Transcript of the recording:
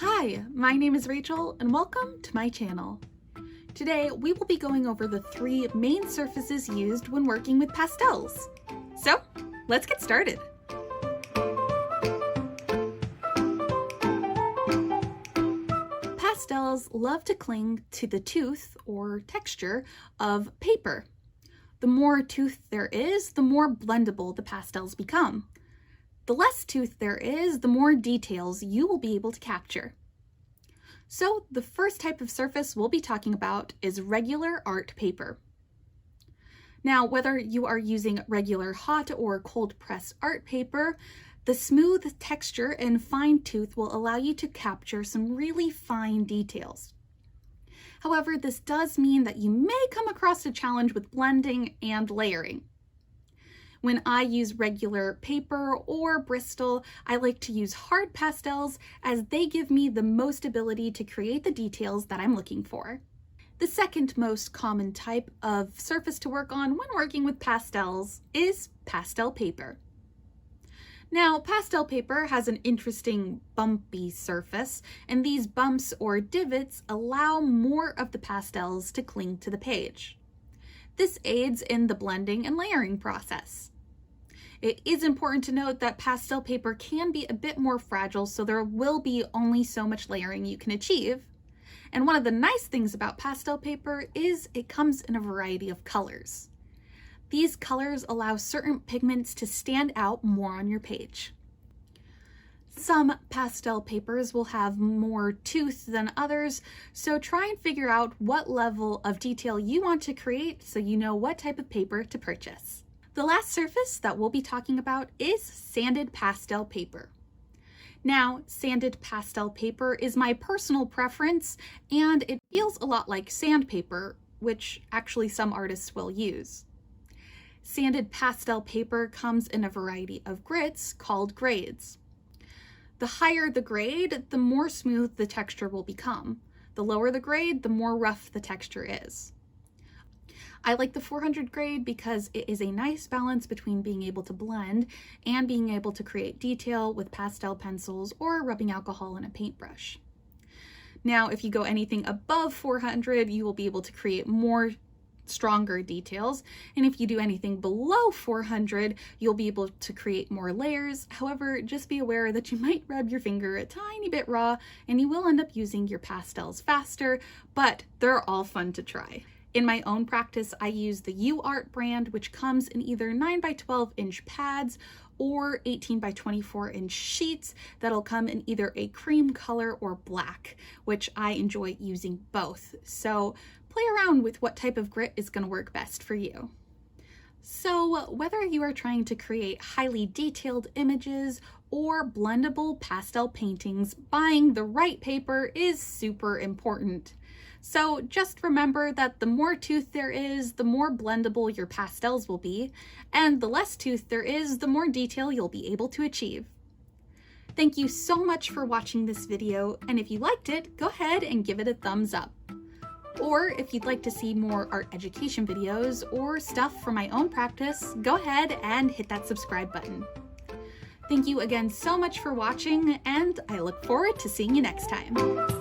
Hi, my name is Rachel and welcome to my channel. Today we will be going over the three main surfaces used when working with pastels. So let's get started. Pastels love to cling to the tooth or texture of paper. The more tooth there is, the more blendable the pastels become. The less tooth there is, the more details you will be able to capture. So the first type of surface we'll be talking about is regular art paper. Now, whether you are using regular hot or cold pressed art paper, the smooth texture and fine tooth will allow you to capture some really fine details. However, this does mean that you may come across a challenge with blending and layering. When I use regular paper or Bristol, I like to use hard pastels as they give me the most ability to create the details that I'm looking for. The second most common type of surface to work on when working with pastels is pastel paper. Now, pastel paper has an interesting bumpy surface, and these bumps or divots allow more of the pastels to cling to the page. This aids in the blending and layering process. It is important to note that pastel paper can be a bit more fragile, so there will be only so much layering you can achieve. And one of the nice things about pastel paper is it comes in a variety of colors. These colors allow certain pigments to stand out more on your page. Some pastel papers will have more tooth than others, so try and figure out what level of detail you want to create so you know what type of paper to purchase. The last surface that we'll be talking about is sanded pastel paper. Now, sanded pastel paper is my personal preference, and it feels a lot like sandpaper, which actually some artists will use. Sanded pastel paper comes in a variety of grits called grades. The higher the grade, the more smooth the texture will become. The lower the grade, the more rough the texture is. I like the 400 grade because it is a nice balance between being able to blend and being able to create detail with pastel pencils or rubbing alcohol in a paintbrush. Now, if you go anything above 400, you will be able to create more stronger details, and if you do anything below 400, you'll be able to create more layers. However, just be aware that you might rub your finger a tiny bit raw and you will end up using your pastels faster, but they're all fun to try. In my own practice, I use the UArt brand, which comes in either 9 by 12 inch pads or 18 by 24 inch sheets that'll come in either a cream color or black, which I enjoy using both. So play around with what type of grit is going to work best for you. So whether you are trying to create highly detailed images or blendable pastel paintings, buying the right paper is super important. So just remember that the more tooth there is, the more blendable your pastels will be, and the less tooth there is, the more detail you'll be able to achieve. Thank you so much for watching this video, and if you liked it, go ahead and give it a thumbs up. Or if you'd like to see more art education videos or stuff from my own practice, go ahead and hit that subscribe button. Thank you again so much for watching, and I look forward to seeing you next time.